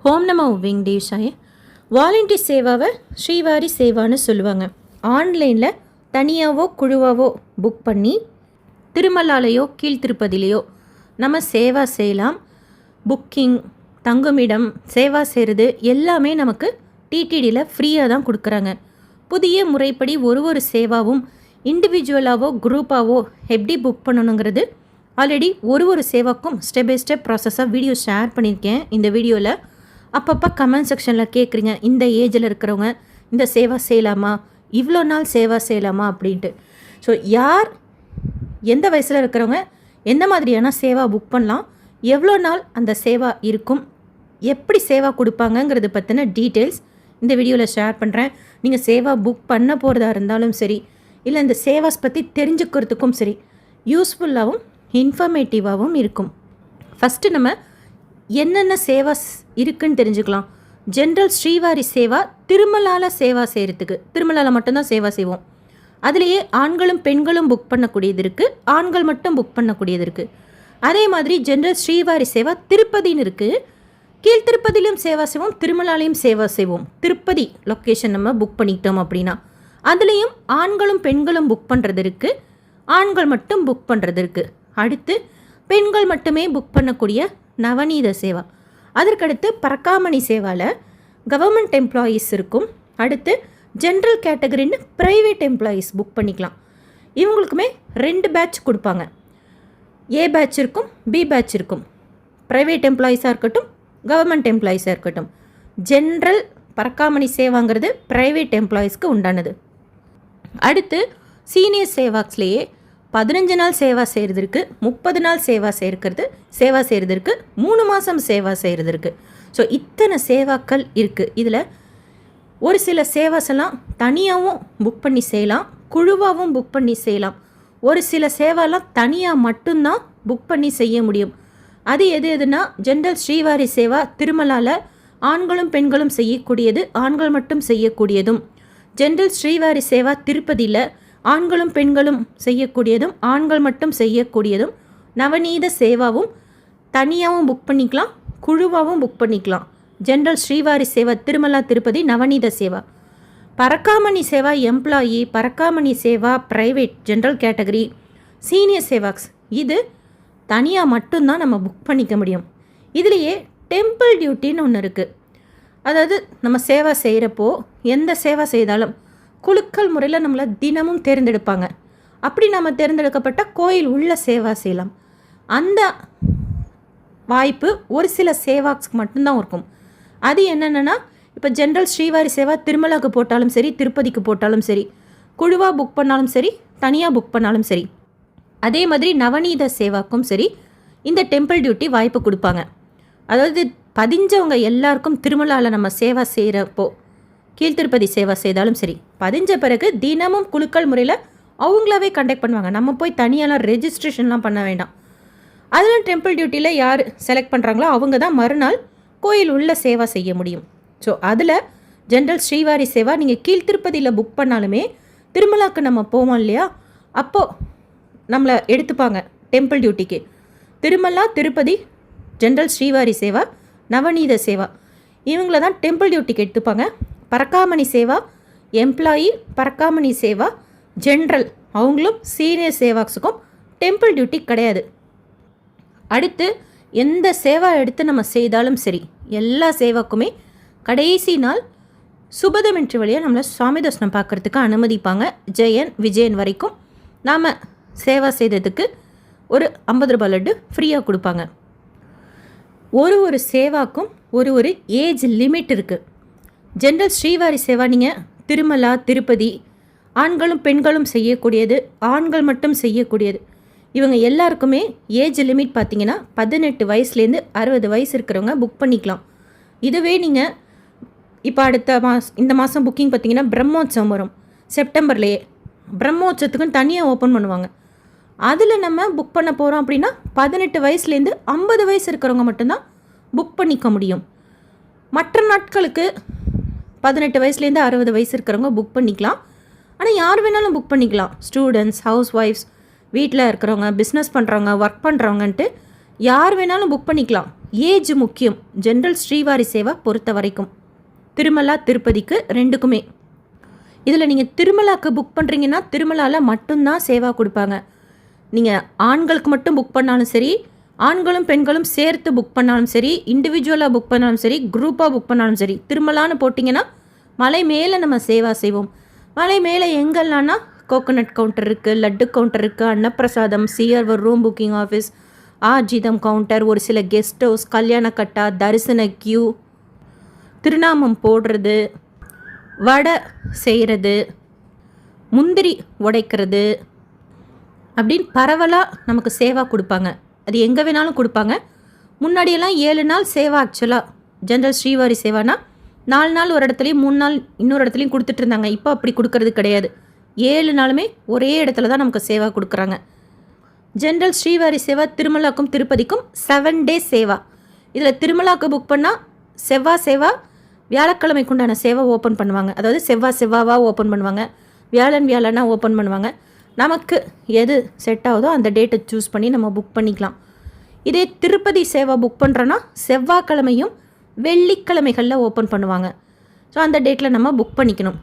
ஓம் நமோ வெங்கடேஷாய. வாலண்டியர் சேவாவை ஸ்ரீவாரி சேவான்னு சொல்லுவாங்க. ஆன்லைனில் தனியாவோ குழுவாவோ புக் பண்ணி திருமலாலையோ கீழ்த்திருப்பதிலையோ நம்ம சேவா செய்யலாம். புக்கிங், தங்குமிடம், சேவா செய்கிறது எல்லாமே நமக்கு டிடிடியில் ஃப்ரீயாக தான் கொடுக்குறாங்க. புதிய முறைப்படி ஒரு சேவாவும் இண்டிவிஜுவலாகவோ குரூப்பாகவோ எப்படி புக் பண்ணணுங்கிறது ஆல்ரெடி ஒரு சேவாக்கும் ஸ்டெப் பை ஸ்டெப் ப்ராசஸாக வீடியோ ஷேர் பண்ணியிருக்கேன். இந்த வீடியோவில் அப்பப்போ கமெண்ட் செக்ஷனில் கேட்குறீங்க, இந்த ஏஜில் இருக்கிறவங்க இந்த சேவா செய்யலாமா, இவ்வளோ நாள் சேவா செய்யலாமா அப்படின்ட்டு. ஸோ யார் எந்த வயசில் இருக்கிறவங்க எந்த மாதிரியான சேவா புக் பண்ணலாம், எவ்வளோ நாள் அந்த சேவா இருக்கும், எப்படி சேவா கொடுப்பாங்கங்கிறது பற்றின டீட்டெயில்ஸ் இந்த வீடியோவில் ஷேர் பண்ணுறேன். நீங்கள் சேவா புக் பண்ண போகிறதா இருந்தாலும் சரி, இல்லை இந்த சேவாஸ் பற்றி தெரிஞ்சுக்கிறதுக்கும் சரி, யூஸ்ஃபுல்லாகவும் இன்ஃபர்மேட்டிவாகவும் இருக்கும். ஃபஸ்ட்டு நம்ம என்னென்ன சேவாஸ் இருக்குன்னு தெரிஞ்சுக்கலாம். ஜென்ரல் ஸ்ரீவாரி சேவா திருமலால சேவா செய்கிறதுக்கு, திருமலால மட்டும்தான் சேவா செய்வோம். அதுலேயே ஆண்களும் பெண்களும் புக் பண்ணக்கூடியது இருக்குது, ஆண்கள் மட்டும் புக் பண்ணக்கூடியது இருக்குது. அதே மாதிரி ஜென்ரல் ஸ்ரீவாரி சேவா திருப்பதின்னு இருக்குது. கீழ் திருப்பதியிலும் சேவா செய்வோம், திருமலாலையும் சேவா செய்வோம். திருப்பதி லொக்கேஷன் நம்ம புக் பண்ணிக்கிட்டோம் அப்படின்னா அதுலேயும் ஆண்களும் பெண்களும் புக் பண்ணுறது இருக்குது, ஆண்கள் மட்டும் புக் பண்ணுறது இருக்குது. அடுத்து பெண்கள் மட்டுமே புக் பண்ணக்கூடிய நவநீத சேவா. அதற்கடுத்து பரக்காமணி சேவாவில் கவர்மெண்ட் எம்ப்ளாயீஸ் இருக்கும். அடுத்து ஜென்ரல் கேட்டகரின்னு ப்ரைவேட் எம்ப்ளாயீஸ் புக் பண்ணிக்கலாம். இவங்களுக்குமே 2 பேட்ச் கொடுப்பாங்க. ஏ பேட்ச் இருக்கும், பி பேட்ச் இருக்கும். ப்ரைவேட் எம்ப்ளாயீஸாக இருக்கட்டும், கவர்மெண்ட் எம்ப்ளாயீஸாக இருக்கட்டும். ஜென்ரல் பரக்காமணி சேவாங்கிறது ப்ரைவேட் எம்ப்ளாயீஸ்க்கு உண்டானது. அடுத்து சீனியர் சேவாக்ஸ்லேயே 15 நாள் சேவா செய்கிறது இருக்குது, 30 நாள் சேவா செய்கிறது இருக்குது, 3 மாதம் சேவா செய்கிறது இருக்குது. ஸோ இத்தனை சேவாக்கள் இருக்குது. இதில் ஒரு சில சேவாஸ் எல்லாம் தனியாகவும் புக் பண்ணி செய்யலாம், குழுவாகவும் புக் பண்ணி செய்யலாம். ஒரு சில சேவாலாம் தனியாக மட்டும்தான் புக் பண்ணி செய்ய முடியும். அது எதுனா ஜென்ரல் ஸ்ரீவாரி சேவா திருமலால ஆண்களும் பெண்களும் செய்யக்கூடியது, ஆண்கள் மட்டும் செய்யக்கூடியதும். ஜென்ரல் ஸ்ரீவாரி சேவா திருப்பதியில் ஆண்களும் பெண்களும் செய்யக்கூடியதும், ஆண்கள் மட்டும் செய்யக்கூடியதும். நவநீத சேவாவும் தனியாகவும் புக் பண்ணிக்கலாம், குழுவாகவும் புக் பண்ணிக்கலாம். General Srivari seva Tirumala Tirupati Navaneetha seva. Parakamani seva employee, Parakamani seva private general category, senior sevaks இது தனியாக மட்டும்தான் நம்ம புக் பண்ணிக்க முடியும். இதுலேயே டெம்பிள் டியூட்டின்னு ஒன்று இருக்குது. அதாவது நம்ம சேவா செய்கிறப்போ எந்த சேவா செய்தாலும் குழுக்கள் முறையில் நம்மளை தினமும் தேர்ந்தெடுப்பாங்க. அப்படி நம்ம தேர்ந்தெடுக்கப்பட்ட கோயில் உள்ள சேவா செய்யலாம். அந்த வாய்ப்பு ஒரு சில சேவாக்ஸ்க்கு மட்டும்தான் இருக்கும். அது என்னென்னா, இப்போ ஜென்ரல் ஸ்ரீவாரி சேவா திருமலாவுக்கு போட்டாலும் சரி, திருப்பதிக்கு போட்டாலும் சரி, குழுவாக புக் பண்ணாலும் சரி, தனியாக புக் பண்ணாலும் சரி. அதே மாதிரி நவநீத சேவாக்கும் சரி இந்த டெம்பிள் டியூட்டி வாய்ப்பு கொடுப்பாங்க. அதாவது பதிஞ்சவங்க எல்லாருக்கும் திருமலாவில் நம்ம சேவா செய்கிறப்போ, கீழ்த்திருப்பதி சேவா செய்தாலும் சரி, பதிஞ்ச பிறகு தினமும் குழுக்கள் முறையில் அவங்களாவே கண்டக்ட் பண்ணுவாங்க. நம்ம போய் தனியாலாம் ரெஜிஸ்ட்ரேஷன்லாம் பண்ண வேண்டாம். அதில் டெம்பிள் டியூட்டியில் யார் செலக்ட் பண்ணுறாங்களோ அவங்க தான் மறுநாள் கோயில் உள்ள சேவா செய்ய முடியும். ஸோ அதில் ஜென்ரல் ஸ்ரீவாரி சேவா நீங்கள் கீழ்த்திருப்பதியில் புக் பண்ணாலுமே திருமலாவுக்கு நம்ம போவோம் இல்லையா, அப்போது நம்மளை எடுத்துப்பாங்க டெம்பிள் டியூட்டிக்கு. திருமலா, திருப்பதி, ஜென்ரல் ஸ்ரீவாரி சேவா, நவநீத சேவா இவங்கள தான் டெம்பிள் டியூட்டிக்கு எடுத்துப்பாங்க. பரக்காமணி சேவா எம்ப்ளாயி, பரக்காமணி சேவா ஜென்ரல் அவங்களும் சீனியர் சேவாக்ஸுக்கும் டெம்பிள் டியூட்டி கிடையாது. அடுத்து எந்த சேவா எடுத்து நம்ம செய்தாலும் சரி, எல்லா சேவாக்குமே கடைசி நாள் சுபதமின்றி வழியாக நம்மளை சுவாமி தர்சனம் பார்க்குறதுக்கு அனுமதிப்பாங்க. ஜெயன் விஜயன் வரைக்கும் நாம் சேவா செய்ததுக்கு ஒரு 50 ரூபாய் லட்டு ஃப்ரீயாக கொடுப்பாங்க. ஒரு சேவாக்கும் ஒரு ஏஜ் லிமிட் இருக்குது. ஜென்ரல் ஸ்ரீவாரி சேவா நீங்கள் திருமலா, திருப்பதி ஆண்களும் பெண்களும் செய்யக்கூடியது, ஆண்கள் மட்டும் செய்யக்கூடியது. இவங்க எல்லாருக்குமே ஏஜ் லிமிட் பார்த்திங்கன்னா 18 வயசுலேருந்து 60 வயசு இருக்கிறவங்க புக் பண்ணிக்கலாம். இதுவே நீங்கள் இப்போ இந்த மாதம் புக்கிங் பார்த்திங்கன்னா பிரம்மோற்சவம் வரும் செப்டம்பர்லேயே. பிரம்மோற்சவத்துக்குன்னு தனியாக ஓப்பன் பண்ணுவாங்க. அதில் நம்ம புக் பண்ண போகிறோம் அப்படின்னா 18 வயசுலேருந்து 50 வயசு இருக்கிறவங்க மட்டும்தான் புக் பண்ணிக்க முடியும். மற்ற நாட்களுக்கு 18 வயசுலேருந்து 60 வயசு இருக்கிறவங்க புக் பண்ணிக்கலாம். ஆனால் யார் வேணாலும் புக் பண்ணிக்கலாம். ஸ்டூடெண்ட்ஸ், ஹவுஸ் ஒய்ஃப்ஸ், வீட்டில் இருக்கிறவங்க, பிஸ்னஸ் பண்ணுறவங்க, ஒர்க் பண்ணுறவங்கன்ட்டு யார் வேணாலும் புக் பண்ணிக்கலாம். ஏஜ் முக்கியம் ஜென்ரல் ஸ்ரீவாரி சேவா பொறுத்த வரைக்கும். திருமலா திருப்பதிக்கு ரெண்டுக்குமே. இதில் நீங்கள் திருமலாவுக்கு புக் பண்ணுறீங்கன்னா திருமலாவில் மட்டும்தான் சேவா கொடுப்பாங்க. நீங்கள் ஆண்களுக்கு மட்டும் புக் பண்ணாலும் சரி, ஆண்களும் பெண்களும் சேர்த்து புக் பண்ணாலும் சரி, இண்டிவிஜுவலாக புக் பண்ணாலும் சரி, குரூப்பாக புக் பண்ணாலும் சரி, திருமலான்னு போட்டிங்கன்னா மலை மேலே நம்ம சேவா செய்வோம். மலை மேலே எங்கெல்லாம்னா கோகோனட் கவுண்டர் இருக்குது, லட்டு கவுண்டர் இருக்குது, அன்னப்பிரசாதம், சிஆர்வர் ரூம் புக்கிங் ஆஃபீஸ், ஆர்ஜிதம் கவுண்டர், ஒரு சில கெஸ்ட் ஹவுஸ், கல்யாண கட்டா, தரிசன கியூ, திருநாமம் போடுறது, வடை செய்கிறது, முந்திரி உடைக்கிறது அப்படின்னு பரவலாக நமக்கு சேவா கொடுப்பாங்க. அது எங்கே வேணாலும் கொடுப்பாங்க. முன்னாடியெல்லாம் 7 நாள் சேவா ஆக்சுவலாக ஜென்ரல் ஸ்ரீவாரி சேவானா 4 நாள் ஒரு இடத்துலையும் 3 நாள் இன்னொரு இடத்துலையும் கொடுத்துட்டு இருந்தாங்க. இப்போ அப்படி கொடுக்கறது கிடையாது. 7 நாளுமே ஒரே இடத்துல தான் நமக்கு சேவா கொடுக்குறாங்க. ஜென்ரல் ஸ்ரீவாரி சேவா திருமலாக்கும் திருப்பதிக்கும் 7 டேஸ் சேவா. இதில் திருமலாவுக்கு புக் பண்ணால் செவ்வாய் சேவா, வியாழக்கிழமைக்கு உண்டான சேவா ஓப்பன் பண்ணுவாங்க. அதாவது செவ்வாவாக ஓப்பன் பண்ணுவாங்க, வியாழனா ஓப்பன் பண்ணுவாங்க. நமக்கு எது செட் ஆகுதோ அந்த டேட்டை சூஸ் பண்ணி நம்ம புக் பண்ணிக்கலாம். இதே திருப்பதி சேவா புக் பண்ணுறோன்னா செவ்வாய்க்கிழமையும் வெள்ளிக்கிழமைகளில் ஓப்பன் பண்ணுவாங்க. ஸோ அந்த டேட்டில் நம்ம புக் பண்ணிக்கணும்.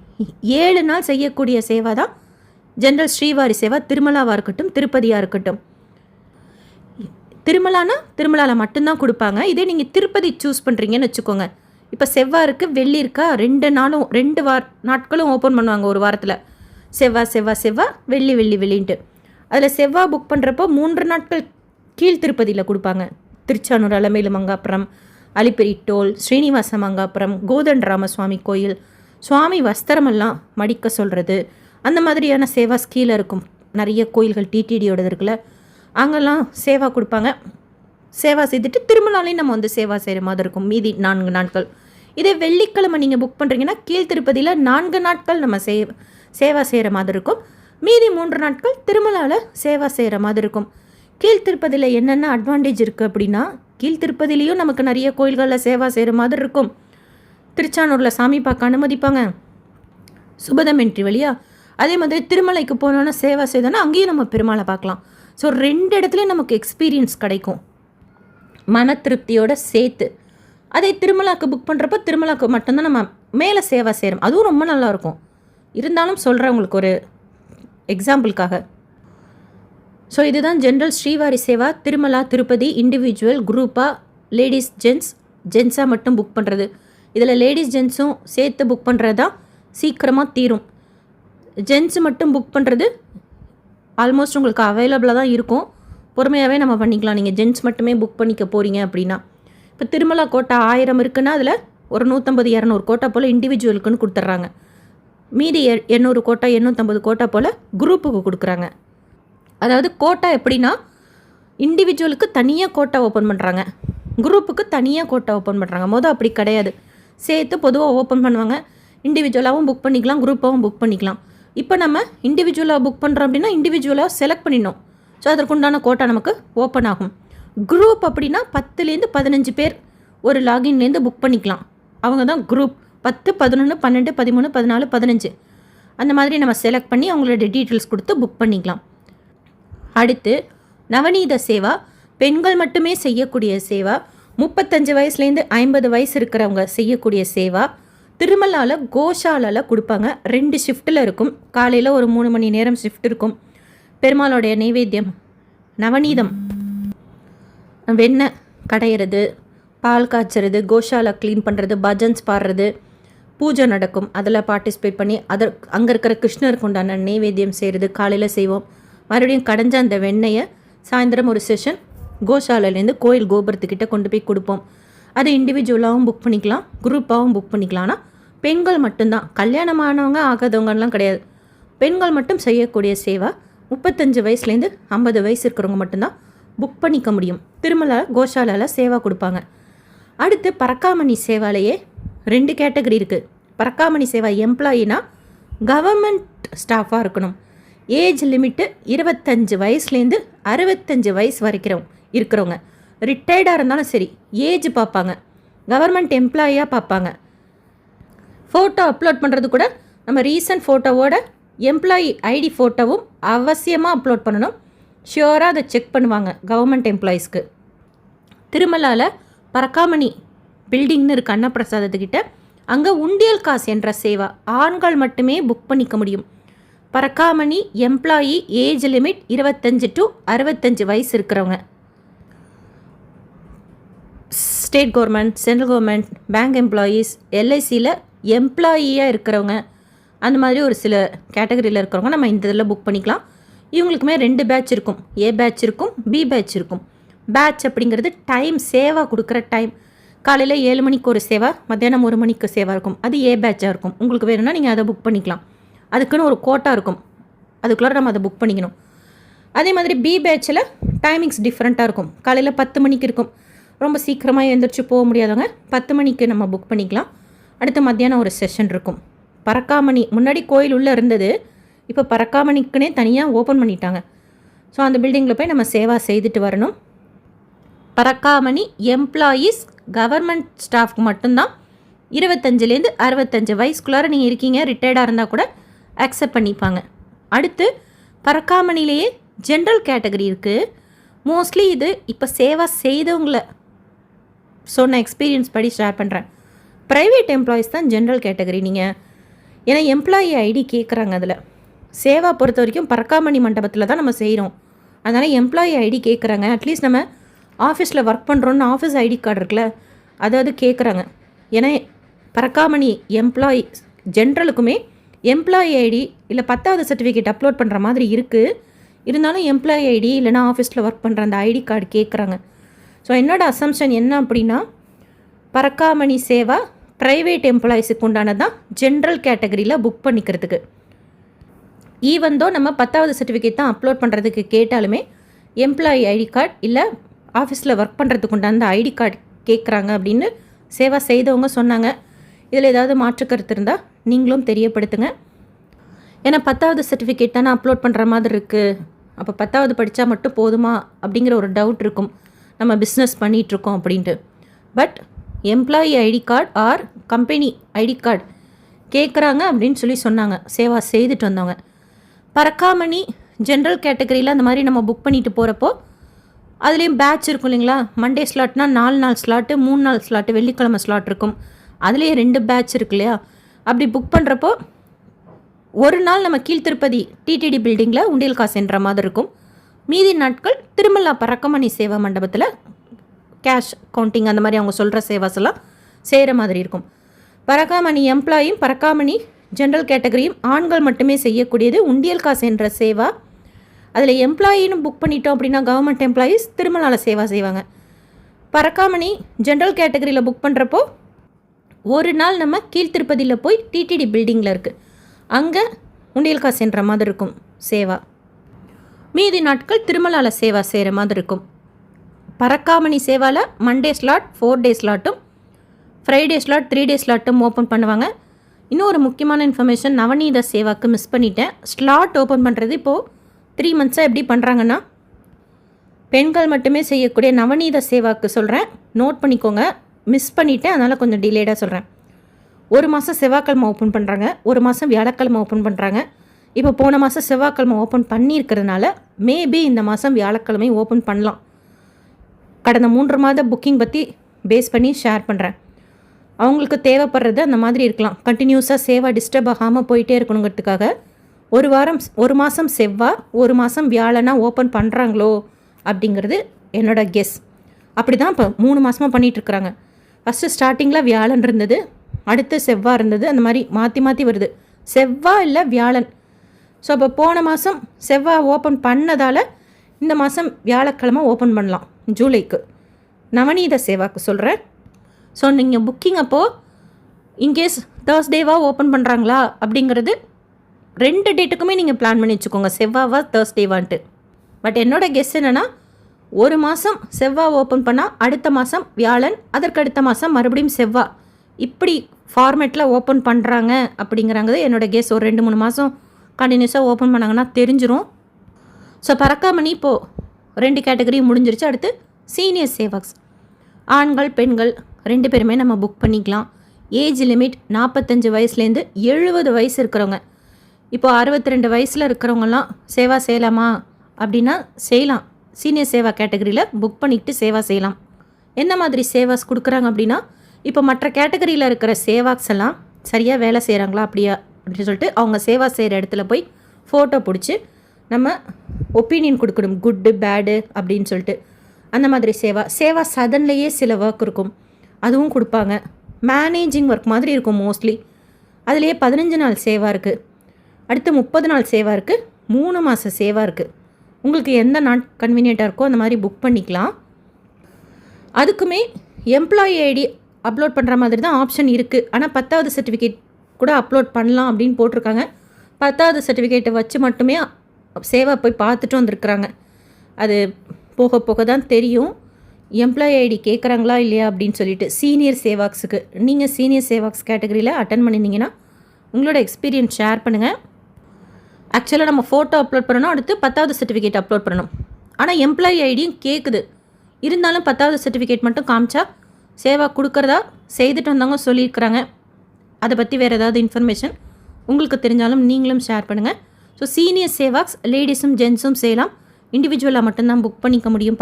7 நாள் செய்யக்கூடிய சேவா தான் ஜென்ரல் ஸ்ரீவாரி சேவா, திருமலாவாக இருக்கட்டும் திருப்பதியாக இருக்கட்டும். திருமலாவில் மட்டும்தான் கொடுப்பாங்க. இதே நீங்கள் திருப்பதி சூஸ் பண்ணுறீங்கன்னு வச்சுக்கோங்க. இப்போ செவ்வாய் இருக்குது, வெள்ளி இருக்கா, 2 நாளும் 2 நாட்களும் ஓப்பன் பண்ணுவாங்க ஒரு வாரத்தில். செவ்வாய் வெள்ளின்ட்டு. அதில் செவ்வாய் புக் பண்ணுறப்போ 3 நாட்கள் கீழ் திருப்பதியில் கொடுப்பாங்க. திருச்சானூர் அலமேலு மங்காப்புரம், அலிப்பெரி டோல், ஸ்ரீனிவாச மங்காப்புரம், கோதண்ட ராமசுவாமி கோயில், சுவாமி வஸ்திரமெல்லாம் மடிக்க சொல்கிறது, அந்த மாதிரியான சேவா கீழே இருக்கும். நிறைய கோயில்கள் டிடிடியோடது இருக்குல்ல, அங்கெல்லாம் சேவா கொடுப்பாங்க. சேவா செய்துட்டு திருமலாலையும் நம்ம வந்து சேவா செய்கிற மாதிரி இருக்கும் மீதி 4 நாட்கள். இதே வெள்ளிக்கிழமை நீங்கள் புக் பண்ணுறீங்கன்னா கீழ் திருப்பதியில் 4 நாட்கள் நம்ம சேவா செய்கிற மாதிரி இருக்கும். மீதி 3 நாட்கள் திருமலாவில் சேவா செய்கிற மாதிரி இருக்கும். கீழ் திருப்பதியில் என்னென்ன அட்வான்டேஜ் இருக்குது அப்படின்னா, கீழ் திருப்பதிலையும் நமக்கு நிறைய கோயில்களில் சேவா செய்கிற மாதிரி இருக்கும். திருச்சானூரில் சாமி பார்க்க அனுமதிப்பாங்க, சுபதம் என்ட்ரி வழியாக. அதே மாதிரி திருமலைக்கு போனோன்னா சேவா செய்தோன்னா அங்கேயும் நம்ம பெருமாளை பார்க்கலாம். ஸோ 2 இடத்துலையும் நமக்கு எக்ஸ்பீரியன்ஸ் கிடைக்கும் மன திருப்தியோடு சேர்த்து. அதே திருமலாவுக்கு புக் பண்ணுறப்போ திருமலாவுக்கு மட்டும்தான் நம்ம மேலே சேவா செய்கிறோம். அதுவும் ரொம்ப நல்லாயிருக்கும். இருந்தாலும் சொல்கிறேன் உங்களுக்கு ஒரு எக்ஸாம்பிளுக்காக. ஸோ இதுதான் ஜென்ரல் ஸ்ரீவாரி சேவா, திருமலா திருப்பதி, இண்டிவிஜுவல், குரூப்பாக, லேடிஸ் ஜென்ஸாக மட்டும் புக் பண்ணுறது. இதில் லேடிஸ் ஜென்ஸும் சேர்த்து புக் பண்ணுறது தான் சீக்கிரமாக தீரும். ஜென்ஸு மட்டும் புக் பண்ணுறது ஆல்மோஸ்ட் உங்களுக்கு அவைலபிளாக தான் இருக்கும். பொறுமையாகவே நம்ம பண்ணிக்கலாம். நீங்கள் ஜென்ஸ் மட்டுமே புக் பண்ணிக்க போகிறீங்க அப்படின்னா. இப்போ திருமலா கோட்டா 1000 இருக்குன்னா அதில் ஒரு 150-200 கோட்டா போல் இண்டிவிஜுவலுக்குன்னு கொடுத்துட்றாங்க. மீதி 800 கோட்டா 850 கோட்டா போல் குரூப்புக்கு கொடுக்குறாங்க. அதாவது கோட்டா எப்படின்னா, இண்டிவிஜுவலுக்கு தனியாக கோட்டா ஓப்பன் பண்ணுறாங்க, குரூப்புக்கு தனியாக கோட்டா ஓப்பன் பண்ணுறாங்க. அப்படி கிடையாது, சேர்த்து பொதுவாக ஓப்பன் பண்ணுவாங்க. இண்டிவிஜுவலாகவும் புக் பண்ணிக்கலாம், குரூப்பாகவும் புக் பண்ணிக்கலாம். இப்போ நம்ம இண்டிவிஜுவலாக புக் பண்ணுறோம் அப்படின்னா இண்டிவிஜுவலாக செலக்ட் பண்ணிடணும். ஸோ அதற்குண்டான கோட்டா நமக்கு ஓப்பன் ஆகும். குரூப் அப்படின்னா 10லேருந்து 15 பேர் ஒரு லாகின்லேருந்து புக் பண்ணிக்கலாம். அவங்க தான் குரூப். 10, 11, 12, 13, 14, 15 அந்த மாதிரி நம்ம செலக்ட் பண்ணி அவங்களோட டீட்டெயில்ஸ் கொடுத்து புக் பண்ணிக்கலாம். அடுத்து நவநீத சேவா, பெண்கள் மட்டுமே செய்யக்கூடிய சேவா. 35 வயசுலேருந்து 50 வயசு இருக்கிறவங்க செய்யக்கூடிய சேவா. திருமலாவில் கோஷாலாவில் கொடுப்பாங்க. 2 ஷிஃப்ட்டில் இருக்கும். காலையில் ஒரு 3 மணி நேரம் ஷிஃப்ட் இருக்கும். பெருமாளுடைய நைவேத்தியம் நவநீதம், வெண்ணெய் கடையிறது, பால் காய்ச்சறது, கோஷாலா க்ளீன் பண்ணுறது, பஜன்ஸ் பாடுறது, பூஜை நடக்கும். அதில் பார்ட்டிசிபேட் பண்ணி அங்கே இருக்கிற கிருஷ்ணருக்கு உண்டான நைவேத்தியம் செய்கிறது காலையில் செய்வோம். மறுபடியும் கடைஞ்ச அந்த வெண்ணெயை சாயந்தரம் ஒரு செஷன் கோஷாலையிலேருந்து கோயில் கோபுரத்துக்கிட்ட கொண்டு போய் கொடுப்போம். அது இண்டிவிஜுவலாகவும் புக் பண்ணிக்கலாம், குரூப்பாகவும் புக் பண்ணிக்கலாம். ஆனால் பெண்கள் மட்டும்தான், கல்யாணமானவங்க ஆகாதவங்கலாம் கிடையாது. பெண்கள் மட்டும் செய்யக்கூடிய சேவா. 35 வயசுலேருந்து 50 வயசு இருக்கிறவங்க மட்டும்தான் புக் பண்ணிக்க முடியும். திருமலா கோஷாலாவில் சேவா கொடுப்பாங்க. அடுத்து பரக்காமணி சேவாலேயே 2 கேட்டகரி இருக்குது. பரக்காமணி சேவா எம்ப்ளாயினா கவர்மெண்ட் ஸ்டாஃபாக இருக்கணும். ஏஜ் லிமிட்டு 25 வயசுலேருந்து 65 வயசு வரைக்கும் இருக்கிறவங்க. ரிட்டையர்டாக இருந்தாலும் சரி ஏஜ் பார்ப்பாங்க, கவர்மெண்ட் எம்ப்ளாயியாக பார்ப்பாங்க. ஃபோட்டோ அப்லோட் பண்ணுறது கூட நம்ம ரீசன்ட் ஃபோட்டோவோட எம்ப்ளாயி ஐடி ஃபோட்டோவும் அவசியமாக அப்லோட் பண்ணணும். ஷியோராக அதை செக் பண்ணுவாங்க கவர்மெண்ட் எம்ப்ளாயீஸ்க்கு. திருமலாவில் பரக்காமணி பில்டிங்னு இருக்குது அன்னப்பிரசாதத்துக்கிட்ட. அங்கே உண்டியல் காசு என்ற சேவா ஆண்கள் மட்டுமே புக் பண்ணிக்க முடியும். Parakamani employee age limit 25 to 65 வயசு இருக்கிறவங்க. State government, central government, bank employees, எல்ஐசியில் எம்ப்ளாயியாக இருக்கிறவங்க, அந்த மாதிரி ஒரு சில கேட்டகரியில் இருக்கிறவங்க நம்ம இந்த இதில் புக் பண்ணிக்கலாம். இவங்களுக்குமே 2 பேட்ச் இருக்கும். ஏ பேட்ச் இருக்கும், பி பேட்ச் இருக்கும். பேட்ச் அப்படிங்கிறது டைம் சேவா கொடுக்குற டைம். காலையில் 7 மணிக்கு ஒரு சேவா, மத்தியானம் 1 மணிக்கு சேவா இருக்கும். அது ஏ பேட்சாக இருக்கும். உங்களுக்கு வேணும்னா நீங்கள் அதை புக் பண்ணிக்கலாம். அதுக்குன்னு ஒரு கோட்டா இருக்கும், அதுக்குள்ளே நம்ம அதை புக் பண்ணிக்கணும். அதே மாதிரி பி பேட்சில் டைமிங்ஸ் டிஃப்ரெண்ட்டாக இருக்கும். காலையில் 10 மணிக்கு இருக்கும். ரொம்ப சீக்கிரமாக எழுந்திரிச்சு போக முடியாதவங்க 10 மணிக்கு நம்ம புக் பண்ணிக்கலாம். அடுத்து மத்தியானம் ஒரு செஷன் இருக்கும். பரக்காமணி முன்னாடி கோயில் உள்ளே இருந்தது, இப்போ பரக்காமணிக்குன்னே தனியாக ஓப்பன் பண்ணிட்டாங்க. ஸோ அந்த பில்டிங்கில் போய் நம்ம சேவா செய்துட்டு வரணும். பரக்காமணி எம்ப்ளாயீஸ் கவர்மெண்ட் ஸ்டாஃப்க்கு மட்டும்தான் 25லேருந்து 65 வயசுக்குள்ளார நீங்கள் இருக்கீங்க, ரிட்டையர்டாக இருந்தால் கூட அக்செப்ட் பண்ணிப்பாங்க. அடுத்து பரக்காமணிலேயே ஜென்ரல் கேட்டகரி இருக்குது. மோஸ்ட்லி இது இப்போ சேவா செய்தவங்கள சொன்ன எக்ஸ்பீரியன்ஸ் படி ஷேர் பண்ணுறேன். ப்ரைவேட் எம்ப்ளாயீஸ் தான் ஜென்ரல் கேட்டகரி. நீங்கள் ஏன்னா எம்ப்ளாயி ஐடி கேட்குறாங்க. அதில் சேவா பொறுத்த வரைக்கும் பரக்காமணி மண்டபத்தில் தான் நம்ம செய்கிறோம். அதனால் எம்ப்ளாயி ஐடி கேட்குறாங்க. அட்லீஸ்ட் நம்ம ஆஃபீஸில் ஒர்க் பண்ணுறோன்னு ஆஃபீஸ் ஐடி கார்டு இருக்குல்ல, அதாவது கேட்குறாங்க. ஏன்னா பரக்காமணி எம்ப்ளாயி ஜென்ரலுக்குமே எம்ப்ளாயி ஐடி இல்லை 10வது சர்டிஃபிகேட் அப்லோட் பண்ணுற மாதிரி இருக்குது. இருந்தாலும் எம்ப்ளாயி ஐடி இல்லைனா ஆஃபீஸில் ஒர்க் பண்ணுற அந்த ஐடி கார்டு கேட்குறாங்க. ஸோ என்னோடய அசம்ஷன் என்ன அப்படின்னா, பரக்காமணி சேவா ப்ரைவேட் எம்ப்ளாயீஸுக்கு உண்டானதான் ஜென்ரல் கேட்டகரியில் புக் பண்ணிக்கிறதுக்கு. ஈவந்தோ நம்ம 10வது சர்டிஃபிகேட் தான் அப்லோட் பண்ணுறதுக்கு கேட்டாலுமே எம்ப்ளாயி ஐடி கார்டு இல்லை ஆஃபீஸில் ஒர்க் பண்ணுறதுக்கு உண்டான அந்த ஐடி கார்டு கேட்குறாங்க அப்படின்னு சேவா செய்தவங்க சொன்னாங்க. இதில் ஏதாவது மாற்று கருத்து இருந்தால் நீங்களும் தெரியப்படுத்துங்க. ஏன்னா 10வது சர்டிஃபிகேட் தானே அப்லோட் பண்ணுற மாதிரி இருக்குது. அப்போ 10வது படித்தா மட்டும் போதுமா அப்படிங்கிற ஒரு டவுட் இருக்கும், நம்ம பிஸ்னஸ் பண்ணிகிட்ருக்கோம் அப்படின்ட்டு. But employee ID card or company ID card கேட்குறாங்க அப்படின்னு சொல்லி சொன்னாங்க சேவா செய்துட்டு வந்தவங்க. பரக்காமணி ஜென்ரல் கேட்டகரியில் அந்த மாதிரி நம்ம புக் பண்ணிட்டு போகிறப்போ அதுலேயும் பேட்ச் இருக்கும் இல்லைங்களா. மண்டே ஸ்லாட்னா 4 நாள் ஸ்லாட்டு, 3 நாள் ஸ்லாட்டு, வெள்ளிக்கிழமை ஸ்லாட் இருக்கும். அதுலேயே 2 பேட்ச் இருக்கு இல்லையா. அப்படி புக் பண்ணுறப்போ ஒரு நாள் நம்ம கீழ்த்திருப்பதி டிடிடி பில்டிங்கில் உண்டியல் காசு என்ற மாதிரி இருக்கும். மீதி நாட்கள் திருமலா பரக்காமணி சேவா மண்டபத்தில் கேஷ் கவுண்டிங் அந்த மாதிரி அவங்க சொல்கிற சேவாஸ் எல்லாம் செய்கிற மாதிரி இருக்கும். பரக்காமணி எம்ப்ளாயும் பரக்காமணி ஜென்ரல் கேட்டகரியும் ஆண்கள் மட்டுமே செய்யக்கூடியது உண்டியல் காசு என்ற சேவா. அதில் எம்ப்ளாயின்னு புக் பண்ணிட்டோம் அப்படின்னா கவர்மெண்ட் எம்ப்ளாயீஸ் திருமலாவில் சேவா செய்வாங்க. பரக்காமணி ஜென்ரல் கேட்டகரியில் புக் பண்ணுறப்போ ஒரு நாள் நம்ம கீழ்த்திருப்பதியில் போய் டிடிடி பில்டிங்கில் இருக்குது, அங்கே உண்டியல் காசு என்ற மாதிரி இருக்கும் சேவா. மீதி நாட்கள் திருமலாவில் சேவா செய்கிற மாதிரி இருக்கும். பரக்காமணி சேவாவில் மண்டே ஸ்லாட் 4 டே ஸ்லாட்டும் ஃப்ரைடே ஸ்லாட் 3 டே ஸ்லாட்டும் ஓப்பன் பண்ணுவாங்க. இன்னும் ஒரு முக்கியமான இன்ஃபர்மேஷன், நவநீத சேவாக்கு மிஸ் பண்ணிட்டேன். ஸ்லாட் ஓப்பன் பண்ணுறது இப்போது 3 மந்த்ஸாக எப்படி பண்ணுறாங்கன்னா, பெண்கள் மட்டுமே செய்யக்கூடிய நவநீத சேவாக்கு சொல்கிறேன், நோட் பண்ணிக்கோங்க. மிஸ் பண்ணிவிட்டேன், அதனால் கொஞ்சம் டிலேடாக சொல்கிறேன். ஒரு மாதம் செவ்வாய்க்கிழமை ஓப்பன் பண்ணுறாங்க, ஒரு மாதம் வியாழக்கிழமை ஓப்பன் பண்ணுறாங்க. இப்போ போன மாதம் செவ்வாய்க்கிழமை ஓப்பன் பண்ணியிருக்கிறதுனால மேபி இந்த மாதம் வியாழக்கிழமை ஓப்பன் பண்ணலாம். கடந்த 3 மாத புக்கிங் பற்றி பேஸ் பண்ணி ஷேர் பண்ணுறேன். அவங்களுக்கு தேவைப்படுறது அந்த மாதிரி இருக்கலாம். கண்டினியூஸாக சேவா டிஸ்டர்ப் ஆகாமல் போயிட்டே இருக்கணுங்கிறதுக்காக ஒரு மாதம் செவ்வாய், ஒரு மாதம் வியாழனா ஓப்பன் பண்ணுறாங்களோ அப்படிங்கிறது என்னோடய கெஸ். அப்படி தான் இப்போ 3 மாதமாக பண்ணிகிட்ருக்குறாங்க. ஃபஸ்ட்டு ஸ்டார்டிங்கில் வியாழன் இருந்தது, அடுத்து செவ்வாய் இருந்தது, அந்த மாதிரி மாற்றி மாற்றி வருது. செவ்வாய் இல்லை வியாழன். ஸோ அப்போ போன மாதம் செவ்வாய் ஓப்பன் பண்ணதால் இந்த மாதம் வியாழக்கிழமை ஓப்பன் பண்ணலாம் ஜூலைக்கு. நவநீத சேவாக்கு சொல்கிறேன். ஸோ நீங்கள் புக்கிங் அப்போது இன்கேஸ் தேர்ஸ்டேவாக ஓப்பன் பண்ணுறாங்களா அப்படிங்கிறது 2 டேட்டுக்குமே நீங்கள் பிளான் பண்ணி வச்சுக்கோங்க, செவ்வாவா தேர்ஸ்டேவான்ட்டு. பட் என்னோடய கெஸ் என்னென்னா, ஒரு மாதம் செவ்வாய் ஓப்பன் பண்ணால் அடுத்த மாதம் வியாழன், அதற்கு அடுத்த மாதம் மறுபடியும் செவ்வாய், இப்படி ஃபார்மேட்டில் ஓப்பன் பண்ணுறாங்க அப்படிங்கிறாங்க என்னோடய கெஸ். ஒரு 2-3 மாதம் கண்டினியூஸாக ஓப்பன் பண்ணாங்கன்னா தெரிஞ்சிடும். ஸோ பரக்காமணி இப்போது 2 கேட்டகரி முடிஞ்சிருச்சு. அடுத்து சீனியர் சேவாக்ஸ், ஆண்கள் பெண்கள் 2 பேருமே நம்ம புக் பண்ணிக்கலாம். ஏஜ் லிமிட் 45 வயசுலேருந்து 70 வயசு இருக்கிறவங்க. இப்போது 62 வயசில் இருக்கிறவங்கலாம் சேவா செய்யலாமா அப்படின்னா செய்யலாம். சீனியர் சேவா கேட்டகரியில் புக் பண்ணிக்கிட்டு சேவா செய்யலாம். என்ன மாதிரி சேவாஸ் கொடுக்குறாங்க அப்படின்னா, இப்போ மற்ற கேட்டகரியில் இருக்கிற சேவாக்ஸ் எல்லாம் சரியாக வேலை செய்கிறாங்களா அப்படியா அப்படின்னு சொல்லிட்டு அவங்க சேவா செய்கிற இடத்துல போய் ஃபோட்டோ பிடிச்சி நம்ம ஒப்பீனியன் கொடுக்கணும், குட்டு பேடு அப்படின்னு சொல்லிட்டு. அந்த மாதிரி சேவா சதன்லேயே சில ஒர்க் இருக்கும், அதுவும் கொடுப்பாங்க. மேனேஜிங் ஒர்க் மாதிரி இருக்கும் மோஸ்ட்லி. அதுலேயே 15 நாள் சேவா இருக்குது, அடுத்து 30 நாள் சேவா இருக்குது, 3 மாத சேவா இருக்குது. உங்களுக்கு எந்த நாள் கன்வீனியண்ட்டாக இருக்கோ அந்த மாதிரி புக் பண்ணிக்கலாம். அதுக்குமே எம்ப்ளாயி ஐடி அப்லோட் பண்ணுற மாதிரி தான் ஆப்ஷன் இருக்குது. ஆனால் 10வது சர்டிஃபிகேட் கூட அப்லோட் பண்ணலாம் அப்படின்னு போட்டிருக்காங்க. 10வது சர்டிஃபிகேட்டை வச்சு மட்டுமே சேவா போய் பார்த்துட்டு வந்திருக்கிறாங்க. அது போக போக தான் தெரியும் எம்ப்ளாயி ஐடி கேட்குறாங்களா இல்லையா அப்படின்னு சொல்லிட்டு. சீனியர் சேவாக்ஸுக்கு நீங்கள் சீனியர் சேவாக்ஸ் கேட்டகரியில் அட்டன் பண்ணியிருந்தீங்கன்னா உங்களோட எக்ஸ்பீரியன்ஸ் ஷேர் பண்ணுங்கள். ஆக்சுவலாக நம்ம ஃபோட்டோ அப்லோட் பண்ணணும், அடுத்து 10வது சர்டிஃபிகேட் அப்லோட் பண்ணணும். ஆனால் எம்ப்ளாயி ஐடியும் கேட்குது, இருந்தாலும் 10வது சர்டிஃபிகேட் மட்டும் காமிச்சா சேவா கொடுக்குறதா செய்துட்டு வந்தவங்க சொல்லியிருக்கிறாங்க. அதை பற்றி வேறு ஏதாவது இன்ஃபர்மேஷன் உங்களுக்கு தெரிஞ்சாலும் நீங்களும் ஷேர் பண்ணுங்கள். ஸோ சீனியர் சேவாக்ஸ் லேடிஸும் ஜென்ஸும் செய்யலாம், இண்டிவிஜுவலாக மட்டும்தான் புக் பண்ணிக்க முடியும்.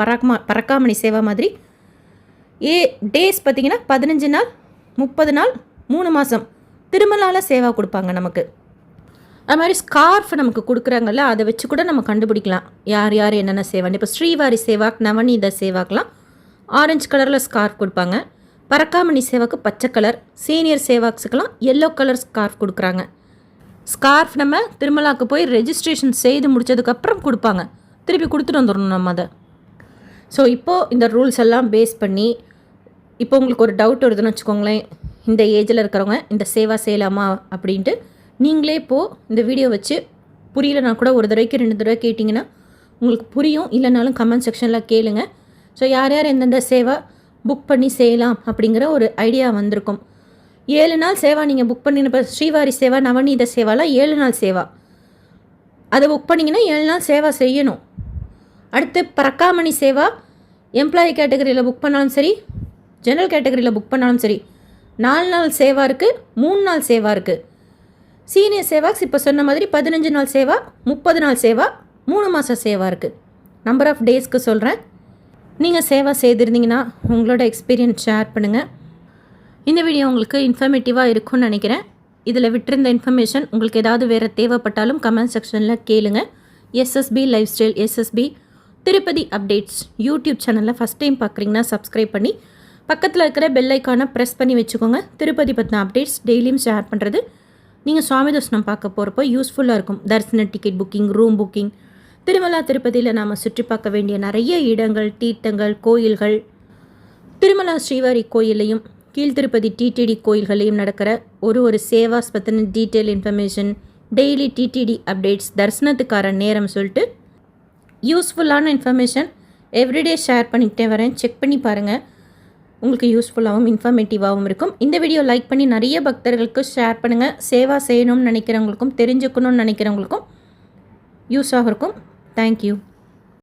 பறக்காமணி சேவா மாதிரி டேஸ் பார்த்திங்கன்னா 15 நாள், 30 நாள், 3 மாதம் திருமலால் சேவா கொடுப்பாங்க நமக்கு. அது மாதிரி ஸ்கார்ஃப் நமக்கு கொடுக்குறாங்கல்ல, அதை வச்சு கூட நம்ம கண்டுபிடிக்கலாம் யார் யார் என்னென்ன சேவான்னு. இப்போ ஸ்ரீவாரி சேவாக், நவநீத சேவாக்கெலாம் ஆரஞ்சு கலரில் ஸ்கார்ஃப் கொடுப்பாங்க. பறக்காமணி சேவாக்கு பச்சை கலர், சீனியர் சேவாக்ஸுக்கெல்லாம் எல்லோ கலர் ஸ்கார்ஃப் கொடுக்குறாங்க. ஸ்கார்ஃப் நம்ம திருமலாவுக்கு போய் ரெஜிஸ்ட்ரேஷன் செய்து முடித்ததுக்கப்புறம் கொடுப்பாங்க, திருப்பி கொடுத்துட்டு வந்துடணும் நம்ம அதை. ஸோ இப்போது இந்த ரூல்ஸ் எல்லாம் பேஸ் பண்ணி இப்போ உங்களுக்கு ஒரு டவுட் வருதுன்னு வச்சுக்கோங்களேன், இந்த ஏஜில் இருக்கிறவங்க இந்த சேவா செய்யலாமா அப்படின்ட்டு. நீங்களே இப்போது இந்த வீடியோ வச்சு புரியலனா கூட ஒரு தடவைக்கு 2 தடவை கேட்டிங்கன்னா உங்களுக்கு புரியும், இல்லைனாலும் கமெண்ட் செக்ஷனில் கேளுங்க. ஸோ யார் யார் எந்தெந்த சேவா புக் பண்ணி செய்யலாம் அப்படிங்கிற ஒரு ஐடியா வந்திருக்கும். 7 நாள் சேவா நீங்கள் புக் பண்ணி, இப்போ ஸ்ரீவாரி சேவா, நவநீத சேவாலாம் 7 நாள் சேவா, அதை புக் பண்ணிங்கன்னா 7 நாள் சேவா செய்யணும். அடுத்து பறக்காமணி சேவா எம்ப்ளாயி கேட்டகரியில் புக் பண்ணாலும் சரி, ஜெனரல் கேட்டகரியில் புக் பண்ணாலும் சரி, 4 நாள் சேவா இருக்குது, 3 நாள் சேவா இருக்குது. சீனியர் சேவாக்ஸ் இப்போ சொன்ன மாதிரி 15 நாள் சேவா, 30 நாள் சேவா, 3 மாத சேவா இருக்குது. நம்பர் ஆஃப் டேஸ்க்கு சொல்கிறேன். நீங்கள் சேவா செய்திருந்தீங்கன்னா உங்களோட எக்ஸ்பீரியன்ஸ் ஷேர் பண்ணுங்கள். இந்த வீடியோ உங்களுக்கு இன்ஃபர்மேட்டிவாக இருக்கும்னு நினைக்கிறேன். இதில் விட்டிருந்த இன்ஃபர்மேஷன் உங்களுக்கு ஏதாவது வேறு தேவைப்பட்டாலும் கமெண்ட் செக்ஷனில் கேளுங்க. SSP life style, SSP Tirupati updates YouTube சேனலில் ஃபஸ்ட் டைம் பார்க்குறீங்கன்னா சப்ஸ்கிரைப் பண்ணி பக்கத்தில் இருக்கிற பெல் ஐக்கானை ப்ரெஸ் பண்ணி வச்சுக்கோங்க. திருப்பதி பற்றின அப்டேட்ஸ் டெய்லியும் ஷேர் பண்ணுறது நீங்கள் சுவாமி தரிசனம் பார்க்க போகிறப்போ யூஸ்ஃபுல்லாக இருக்கும். தரிசன ticket booking, room booking, Tirumala திருப்பதியில் நாம் சுற்றி பார்க்க வேண்டிய நிறைய இடங்கள், தீர்த்தங்கள், கோயில்கள், திருமலா ஸ்ரீவாரி கோயிலையும் கீழ்த்திருப்பதி டிடிடி கோயில்களையும் நடக்கிற ஒரு சேவாஸ் பற்றின detail information, daily TTD updates, தரிசனத்துக்கார நேரம் சொல்லிட்டு யூஸ்ஃபுல்லான இன்ஃபர்மேஷன் எவ்ரிடே ஷேர் பண்ணிக்கிட்டே வரேன். செக் பண்ணி பாருங்கள், உங்களுக்கு யூஸ்ஃபுல்லாகவும் இன்ஃபர்மேட்டிவாகவும் இருக்கும். இந்த வீடியோ லைக் பண்ணி நிறைய பக்தர்களுக்கு ஷேர் பண்ணுங்கள். சேவா செய்யணும்னு நினைக்கிறவங்களுக்கும் தெரிஞ்சுக்கணும்னு நினைக்கிறவங்களுக்கும் யூஸாக இருக்கும். தேங்க்யூ.